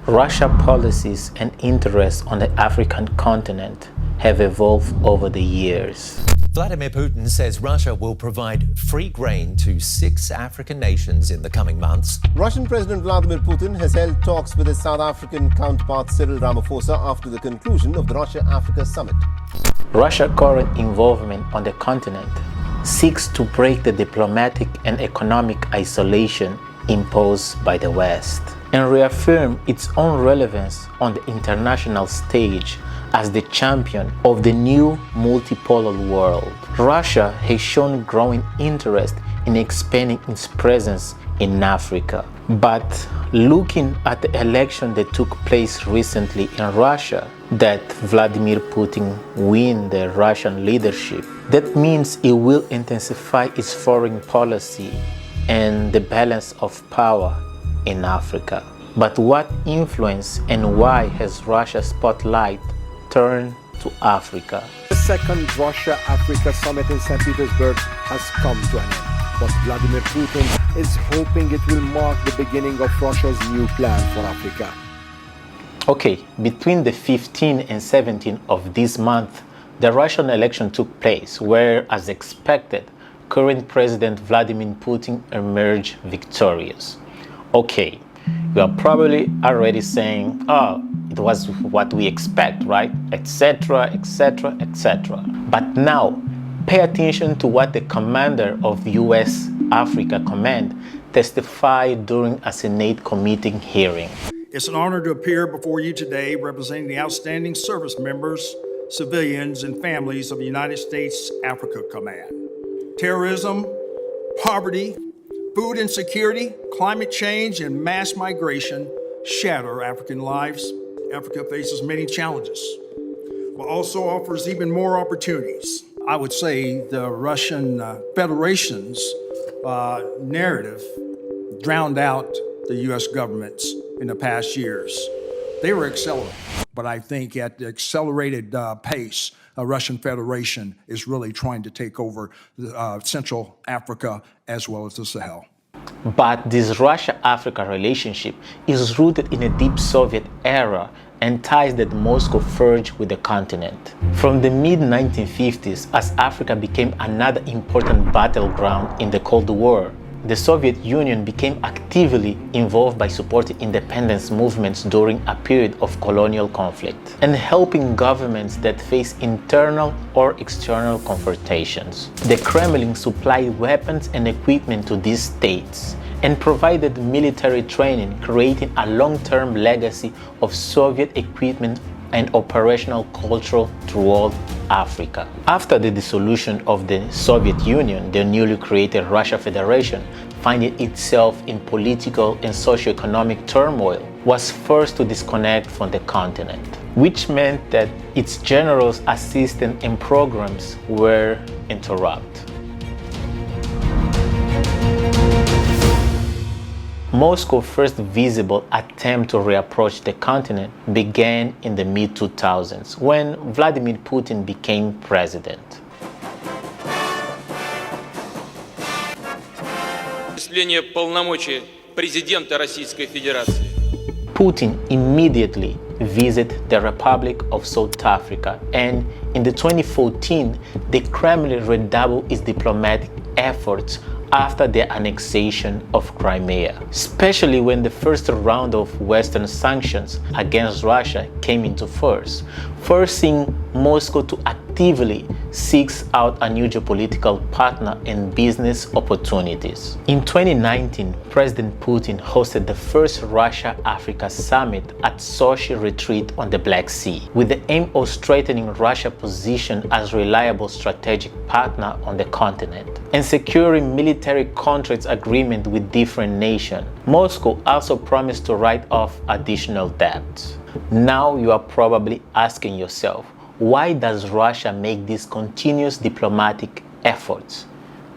Russia's policies and interests on the African continent have evolved over the years. Vladimir Putin says Russia will provide free grain to 6 African nations in the coming months. Russian President Vladimir Putin has held talks with his South African counterpart Cyril Ramaphosa after the conclusion of the Russia-Africa summit. Russia's current involvement on the continent seeks to break the diplomatic and economic isolation imposed by the West and reaffirm its own relevance on the international stage as the champion of the new multipolar world. Russia has shown growing interest in expanding its presence in Africa. But looking at the election that took place recently in Russia, that Vladimir Putin win the Russian leadership, that means it will intensify its foreign policy and the balance of power in Africa. But what influence and why has Russia's spotlight turned to Africa? The second Russia-Africa summit in St. Petersburg has come to an end. But Vladimir Putin is hoping it will mark the beginning of Russia's new plan for Africa. Okay, between the 15th and 17th of this month, the Russian election took place, where, as expected, current President Vladimir Putin emerged victorious. Okay, you are probably already saying, oh, it was what we expect, right? Etc., etc., etc. But now, pay attention to what the commander of U.S. Africa Command testified during a Senate committee hearing. It's an honor to appear before you today representing the outstanding service members, civilians, and families of the United States Africa Command. Terrorism, poverty, food insecurity, climate change, and mass migration shatter African lives. Africa faces many challenges, but also offers even more opportunities. I would say the Russian Federation's narrative drowned out the U.S. governments in the past years. They were accelerating, but I think at the accelerated pace, the Russian Federation is really trying to take over Central Africa as well as the Sahel. But this Russia-Africa relationship is rooted in a deep Soviet era and ties that Moscow forged with the continent. From the mid-1950s, as Africa became another important battleground in the Cold War, the Soviet Union became actively involved by supporting independence movements during a period of colonial conflict and helping governments that face internal or external confrontations. The Kremlin supplied weapons and equipment to these states and provided military training, creating a long-term legacy of Soviet equipment and operational culture throughout Africa. After the dissolution of the Soviet Union, the newly created Russia Federation, finding itself in political and socio-economic turmoil, was forced to disconnect from the continent, which meant that its general assistance and programs were interrupted. Moscow's first visible attempt to reapproach the continent began in the mid-2000s when Vladimir Putin became president. Осуществление полномочий президента Российской Федерации. Putin immediately visited the Republic of South Africa, and in 2014, the Kremlin redoubled its diplomatic efforts after the annexation of Crimea, especially when the first round of Western sanctions against Russia came into force, forcing Moscow to actively seek out a new geopolitical partner and business opportunities. In 2019, President Putin hosted the first Russia-Africa summit at Sochi retreat on the Black Sea, with the aim of strengthening Russia's position as a reliable strategic partner on the continent and securing military contracts agreement with different nations. Moscow also promised to write off additional debts. Now you are probably asking yourself, why does Russia make these continuous diplomatic efforts?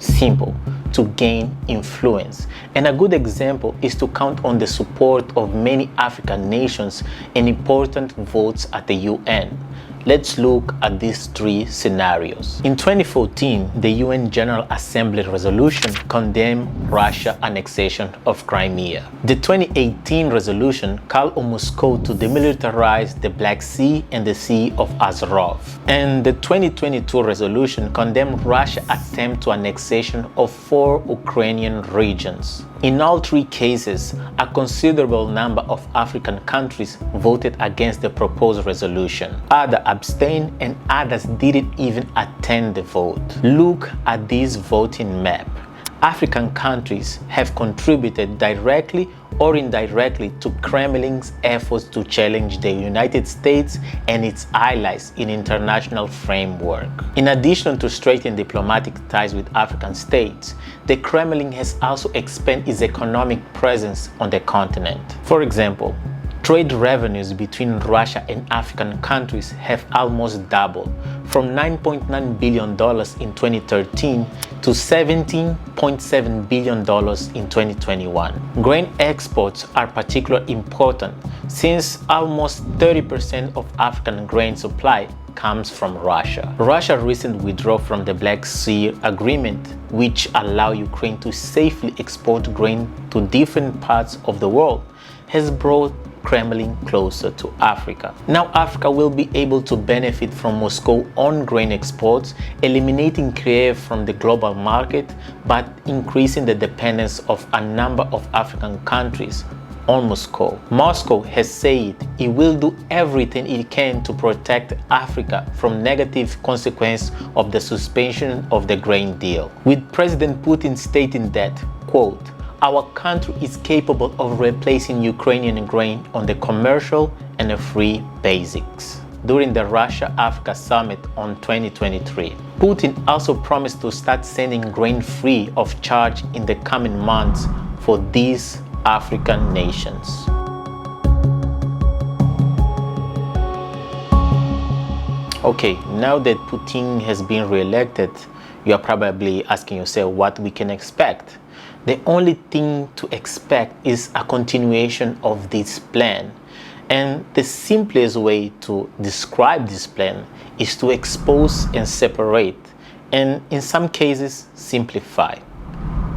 Simple: to gain influence. And a good example is to count on the support of many African nations and important votes at the UN, Let's look at these three scenarios. In 2014, the UN General Assembly resolution condemned Russia's annexation of Crimea. The 2018 resolution called on Moscow to demilitarize the Black Sea and the Sea of Azov. And the 2022 resolution condemned Russia's attempt to annexation of 4 Ukrainian regions. In all three cases, a considerable number of African countries voted against the proposed resolution. Others abstained and others didn't even attend the vote. Look at this voting map. African countries have contributed directly or indirectly to Kremlin's efforts to challenge the United States and its allies in international framework. In addition to strengthening diplomatic ties with African states, the Kremlin has also expanded its economic presence on the continent. For example, trade revenues between Russia and African countries have almost doubled, from $9.9 billion in 2013 to $17.7 billion in 2021. Grain exports are particularly important since almost 30% of African grain supply comes from Russia. Russia's recent withdrawal from the Black Sea Agreement, which allows Ukraine to safely export grain to different parts of the world, has brought Kremlin closer to Africa. Now Africa will be able to benefit from Moscow's own grain exports, eliminating Kiev from the global market, but increasing the dependence of a number of African countries on Moscow. Moscow has said it will do everything it can to protect Africa from negative consequences of the suspension of the grain deal, with President Putin stating that, quote, "Our country is capable of replacing Ukrainian grain on the commercial and free basics." During the Russia-Africa summit on 2023, Putin also promised to start sending grain free of charge in the coming months for these African nations. Okay, now that Putin has been re-elected, you are probably asking yourself what we can expect. The only thing to expect is a continuation of this plan. And the simplest way to describe this plan is to expose and separate, and in some cases, simplify.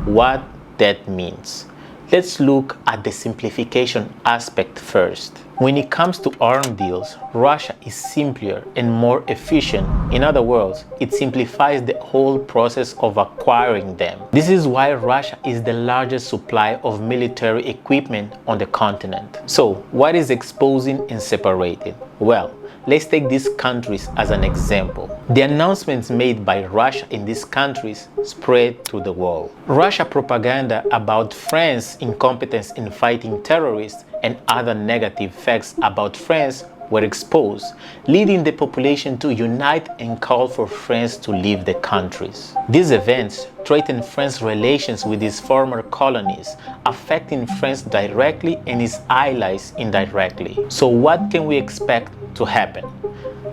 What that means. Let's look at the simplification aspect first. When it comes to arms deals, Russia is simpler and more efficient. In other words, it simplifies the whole process of acquiring them. This is why Russia is the largest supplier of military equipment on the continent. So, what is exposing and separating? Well, let's take these countries as an example. The announcements made by Russia in these countries spread to the world. Russia propaganda about France's incompetence in fighting terrorists and other negative facts about France were exposed, leading the population to unite and call for France to leave the countries. These events threatened France's relations with its former colonies, affecting France directly and its allies indirectly. So what can we expect to happen?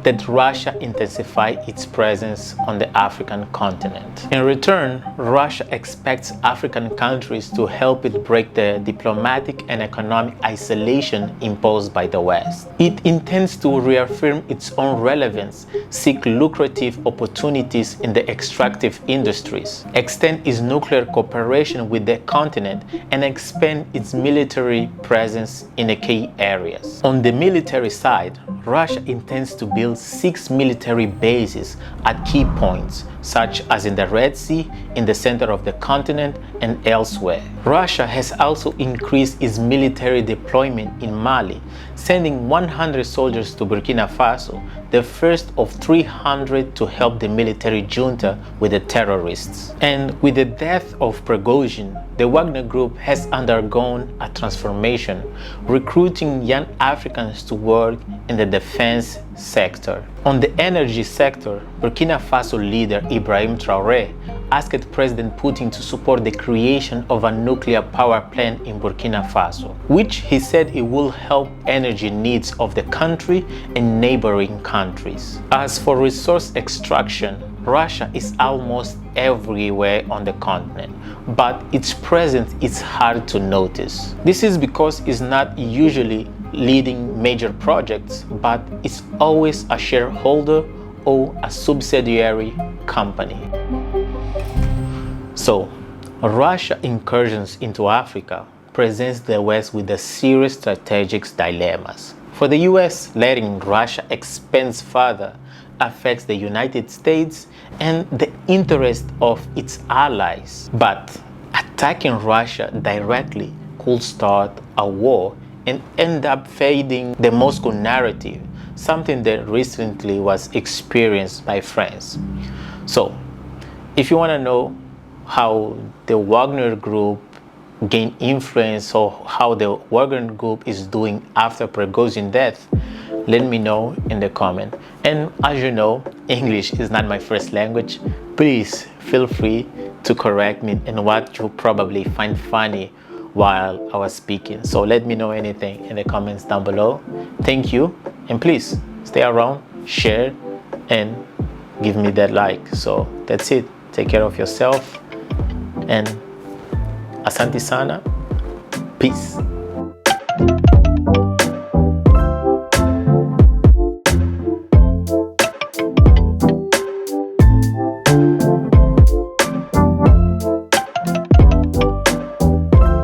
That Russia intensify its presence on the African continent. In return, Russia expects African countries to help it break the diplomatic and economic isolation imposed by the West. It intends to reaffirm its own relevance, seek lucrative opportunities in the extractive industries, extend its nuclear cooperation with the continent, and expand its military presence in the key areas. On the military side, Russia intends to build 6 military bases at key points, such as in the Red Sea, in the center of the continent, and elsewhere. Russia has also increased its military deployment in Mali, sending 100 soldiers to Burkina Faso, the first of 300 to help the military junta with the terrorists. And with the death of Prigozhin, the Wagner Group has undergone a transformation, recruiting young Africans to work in the defense sector. On the energy sector, Burkina Faso leader Ibrahim Traoré asked President Putin to support the creation of a nuclear power plant in Burkina Faso, which he said it will help energy needs of the country and neighboring countries. As for resource extraction, Russia is almost everywhere on the continent, but its presence is hard to notice. This is because it's not usually leading major projects, but is always a shareholder or a subsidiary company. So, Russia's incursions into Africa presents the West with a serious strategic dilemmas. For the US, letting Russia expand further affects the United States and the interest of its allies. But attacking Russia directly could start a war and end up fading the Moscow narrative, something that recently was experienced by France. So, if you want to know how the Wagner Group gained influence or how the Wagner Group is doing after Prigozhin's death, let me know in the comment. And as you know, English is not my first language. Please feel free to correct me in what you probably find funny while I was speaking. So let me know anything in the comments down below. Thank you, and please stay around, share, and give me that like. So that's it. Take care of yourself, and asante sana. Peace.